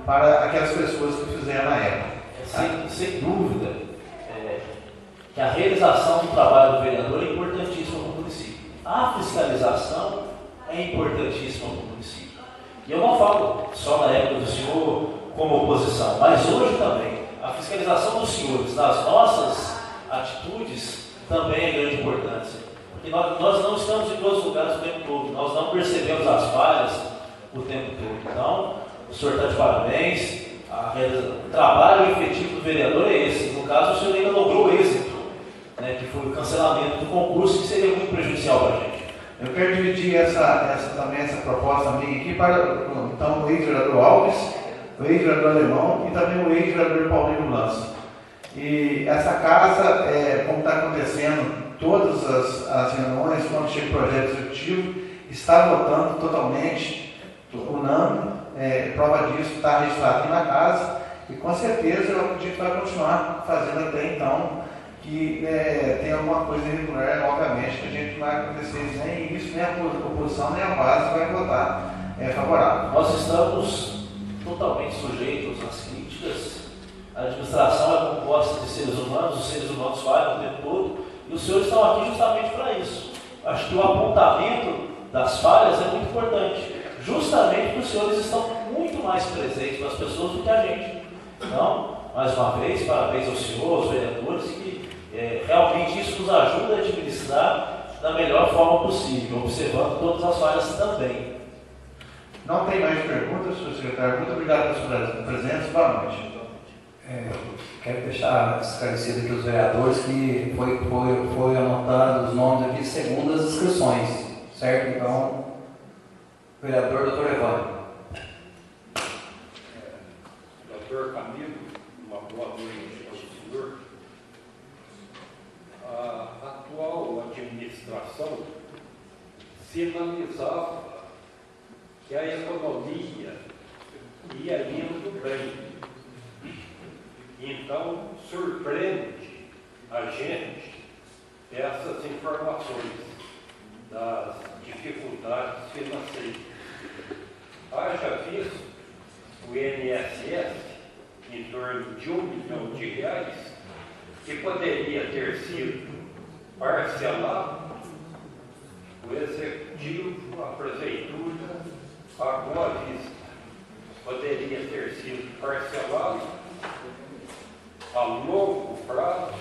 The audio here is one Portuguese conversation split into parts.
para aquelas pessoas que fizeram na época. Sem dúvida, que a realização do trabalho do vereador é importantíssima para o município. A fiscalização é importantíssima para o município. E eu não falo só na época do senhor como oposição, mas hoje também. A fiscalização dos senhores das nossas atitudes também é de grande importância. Porque nós não estamos em todos os lugares o tempo todo, nós não percebemos as falhas o tempo todo. Então, o senhor está de parabéns. O trabalho efetivo do vereador é esse. No caso, o senhor ainda logrou êxito, né, que foi o cancelamento do concurso, que seria muito prejudicial para a gente. Eu quero dividir também essa proposta minha aqui para então, o ex-vereador Alves, o ex-vereador Alemão e também o ex-vereador Paulinho Lança. E essa casa, como está acontecendo todas as reuniões, quando chega o projeto executivo, está votando totalmente, unânime. Prova disso está registrado aqui na casa e com certeza eu acredito que vai continuar fazendo até então que tem alguma coisa irregular, obviamente, que a gente vai acontecer nem isso, nem a oposição, nem a base vai votar favorável. Nós estamos totalmente sujeitos às críticas. A administração é composta de seres humanos, os seres humanos falham o tempo todo e os senhores estão aqui justamente para isso. Acho que o apontamento das falhas é muito importante. Justamente porque os senhores estão muito mais presentes para as pessoas do que a gente. Então, mais uma vez, parabéns ao senhor, aos vereadores, que realmente isso nos ajuda a administrar da melhor forma possível, observando todas as falhas também. Não tem mais perguntas, senhor secretário. Muito obrigado pela sua presença. Boa noite. Quero deixar esclarecido aqui os vereadores que foi anotado os nomes aqui segundo as inscrições, certo? Então, vereador Dr. Evandro. Doutor Camilo, uma boa noite ao senhor. A atual administração sinalizava que a economia ia indo bem. Então, surpreende a gente essas informações das dificuldades financeiras. Haja visto o INSS em torno de R$1 milhão, que poderia ter sido parcelado, o executivo, a prefeitura, pagou à vista. Poderia ter sido parcelado a longo prazo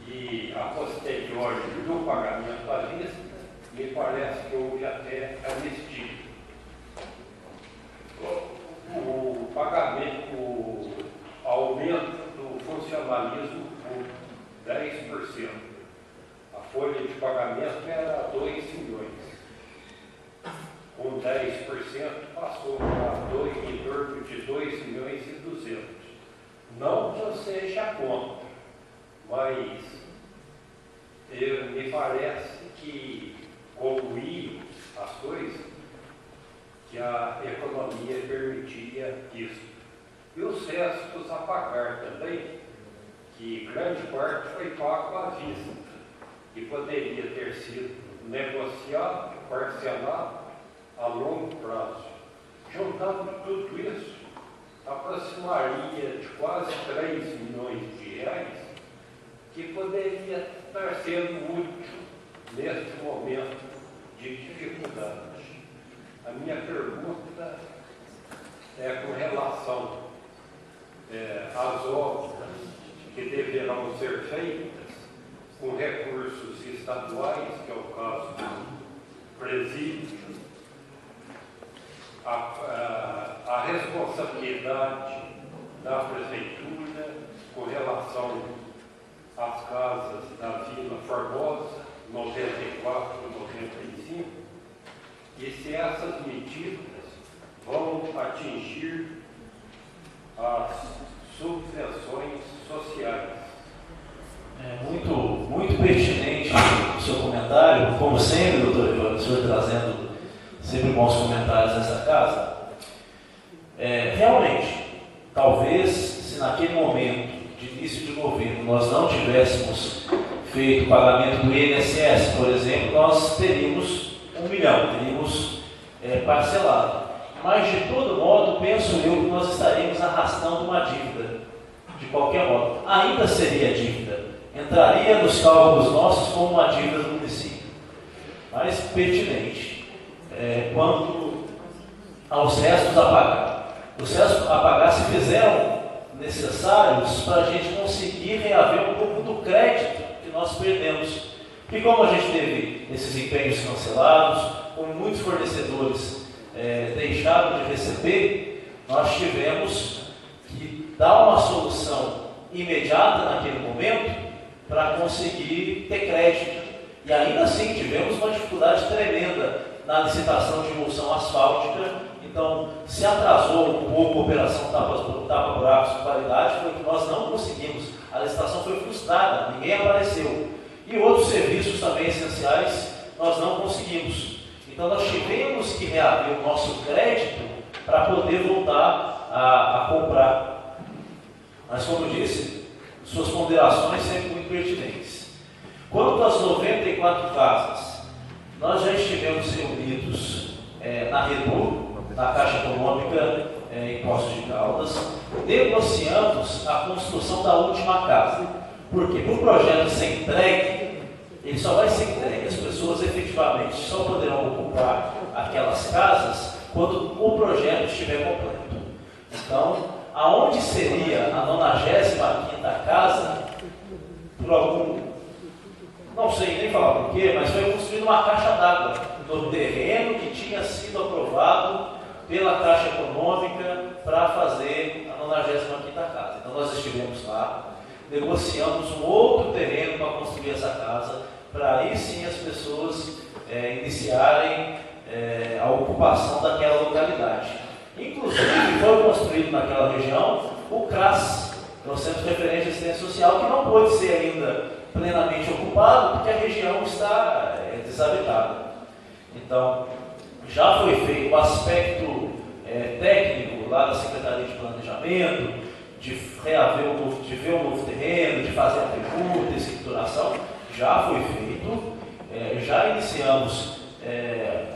e a posteriori do pagamento à vista, me parece que houve até anistia. O pagamento, o aumento do funcionalismo público, 10%. A folha de pagamento era 2 milhões. Com 10% passou para em torno de 2 milhões e 200. Não que eu seja contra, mas me parece que concluir as coisas, que a economia permitia isso. E os restos a pagar também, que grande parte foi pago à vista, e poderia ter sido negociado, parcelado a longo prazo. Juntando tudo isso, aproximaria de quase 3 milhões de reais, que poderia estar sendo útil neste momento de dificuldade. A minha pergunta é com relação às obras que deverão ser feitas com recursos estaduais, que é o caso do presídio, a responsabilidade da prefeitura com relação às casas da Vila Formosa, 94, 95, e se essas medidas vão atingir as subvenções sociais. Muito pertinente o seu comentário, como sempre, doutor Evandro, o senhor trazendo sempre bons comentários nessa casa. Realmente, talvez, se naquele momento de início de governo nós não tivéssemos feito o pagamento do INSS, por exemplo, nós teríamos 1 milhão, teríamos parcelado. mas de todo modo, penso eu que nós estaríamos arrastando uma dívida, de qualquer modo. Ainda seria dívida, entraria nos cálculos nossos como uma dívida do município, mas pertinente, quanto aos restos a pagar. Os restos a pagar se fizeram necessários para a gente conseguir reaver um pouco do crédito que nós perdemos. E como a gente teve esses empenhos cancelados, como muitos fornecedores deixaram de receber, nós tivemos que dar uma solução imediata naquele momento para conseguir ter crédito. E ainda assim tivemos uma dificuldade tremenda na licitação de emulsão asfáltica. Então, se atrasou um pouco a operação tapa-buracos com qualidade, foi que nós não conseguimos. A licitação foi frustrada, ninguém apareceu. E outros serviços também essenciais nós não conseguimos. Então nós tivemos que reaver o nosso crédito para poder voltar a comprar. Mas como eu disse, suas ponderações sempre muito pertinentes. Quanto às 94 casas, nós já estivemos reunidos na REDU, na Caixa Econômica, em Poços de Caldas, negociamos a construção da última casa. Porque para o projeto ser entregue, ele só vai ser entregue, as pessoas efetivamente só poderão ocupar aquelas casas quando o projeto estiver completo. Então, aonde seria a 95ª casa, por algum, não sei nem falar porquê, mas foi construída uma caixa d'água no terreno que tinha sido aprovado pela Caixa Econômica para fazer a 95ª casa. Então nós estivemos lá, negociamos um outro terreno para construir essa casa, para aí sim as pessoas iniciarem a ocupação daquela localidade. Inclusive foi construído naquela região o CRAS, que é o Centro de Referência de Assistência Social, que não pode ser ainda plenamente ocupado, porque a região está desabitada. Então, já foi feito o aspecto técnico lá da Secretaria de Planejamento, de reaver de ver o novo terreno, de fazer a tributa, escrituração, já foi feito. Já iniciamos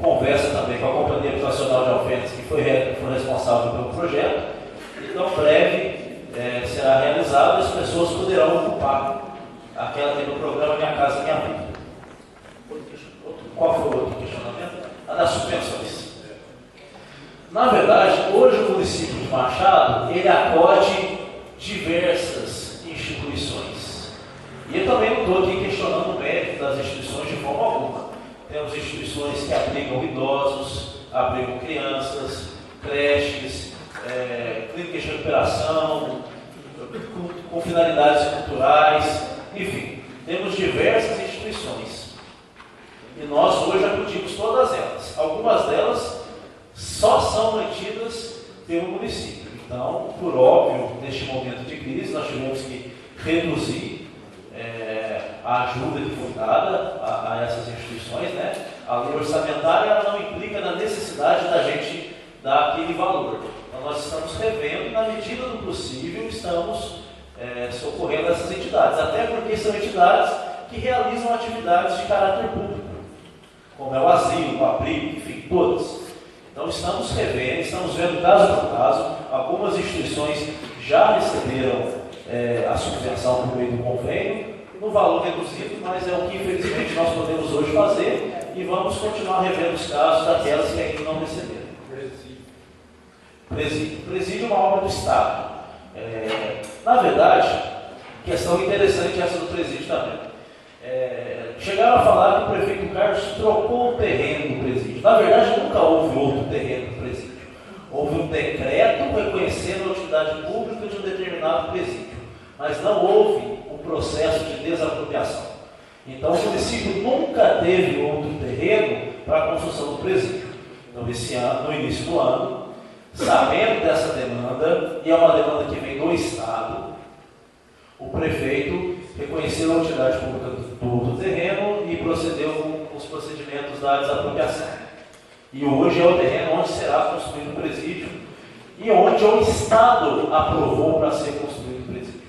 conversa também com a Companhia Habitacional de Alfenas, que foi responsável pelo projeto. Então, breve será realizado e as pessoas poderão ocupar aquela que no programa Minha Casa Minha Vida. Qual foi o outro questionamento? A das suspensões. Na verdade, hoje o município de Machado, ele acode diversas instituições. E eu também não estou aqui questionando o mérito das instituições de forma alguma. Temos instituições que abrigam idosos, abrigam crianças, creches, clínicas de recuperação, com finalidades culturais, enfim, temos diversas instituições. E nós hoje acudimos todas elas. Algumas delas só são mantidas pelo município. Então, por óbvio, neste momento de crise, nós tivemos que reduzir a ajuda que foi dada a essas instituições, né? A lei orçamentária ela não implica na necessidade da gente dar aquele valor. Então, nós estamos revendo e, na medida do possível, estamos socorrendo essas entidades, até porque são entidades que realizam atividades de caráter público, como é o asilo, o abrigo, enfim, todas. Então, estamos revendo, estamos vendo caso por caso. Algumas instituições já receberam a subvenção por meio do convênio, no valor reduzido, mas é o que infelizmente nós podemos hoje fazer e vamos continuar revendo os casos daquelas que ainda não receberam. Presídio é uma obra do Estado. Na verdade, questão interessante essa do presídio também. Chegaram a falar que o prefeito Carlos trocou o terreno do presídio. Na verdade, nunca houve outro terreno do presídio. Houve um decreto reconhecendo a utilidade pública de um determinado presídio, mas não houve um processo de desapropriação. Então, o município nunca teve outro terreno para a construção do presídio. Então, esse ano, no início do ano, sabendo dessa demanda, e é uma demanda que vem do Estado, o prefeito reconheceu a utilidade pública do terreno e procedeu com os procedimentos da desapropriação. E hoje é o terreno onde será construído o presídio e onde o Estado aprovou para ser construído o presídio.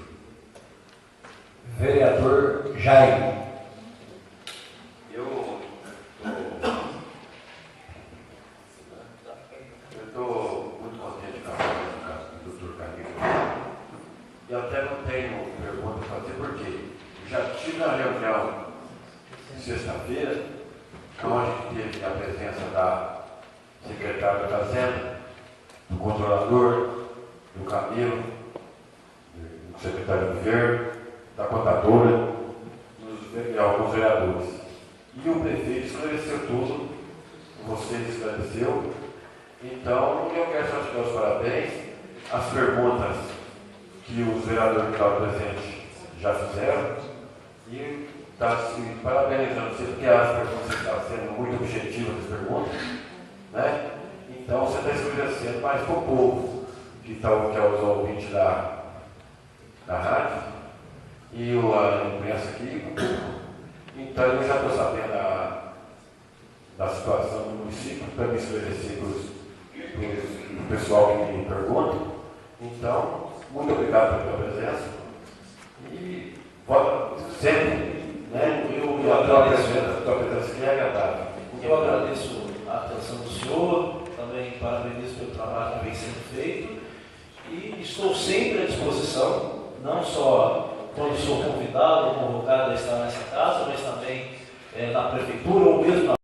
Vereador Jair. Eu estou eu até não tenho pergunta para fazer, porque já tive uma reunião sexta-feira, onde teve a presença da secretária da Fazenda, do controlador, do Camilo, do secretário do governo, da contadora, e alguns vereadores. E o prefeito esclareceu tudo, você esclareceu. Então, eu quero só te dar os parabéns. As perguntas que os vereadores que estavam presentes já fizeram. E está se parabenizando você, porque as perguntas estão sendo muito objetivas, as perguntas. Né? Então, você está esclarecendo mais para o povo, que é os ouvintes da rádio, e a imprensa aqui. Então, eu já estou sabendo da situação do município, para me esclarecer para o pessoal que me pergunta. Então, muito obrigado pela tua presença. E pode sempre, né? Eu agradeço. A tua presença aqui é agradável. Eu agradeço a atenção do senhor, também parabenizo pelo trabalho que vem sendo feito e estou sempre à disposição, não só quando sou convidado ou convocado a estar nessa casa, mas também na prefeitura ou mesmo na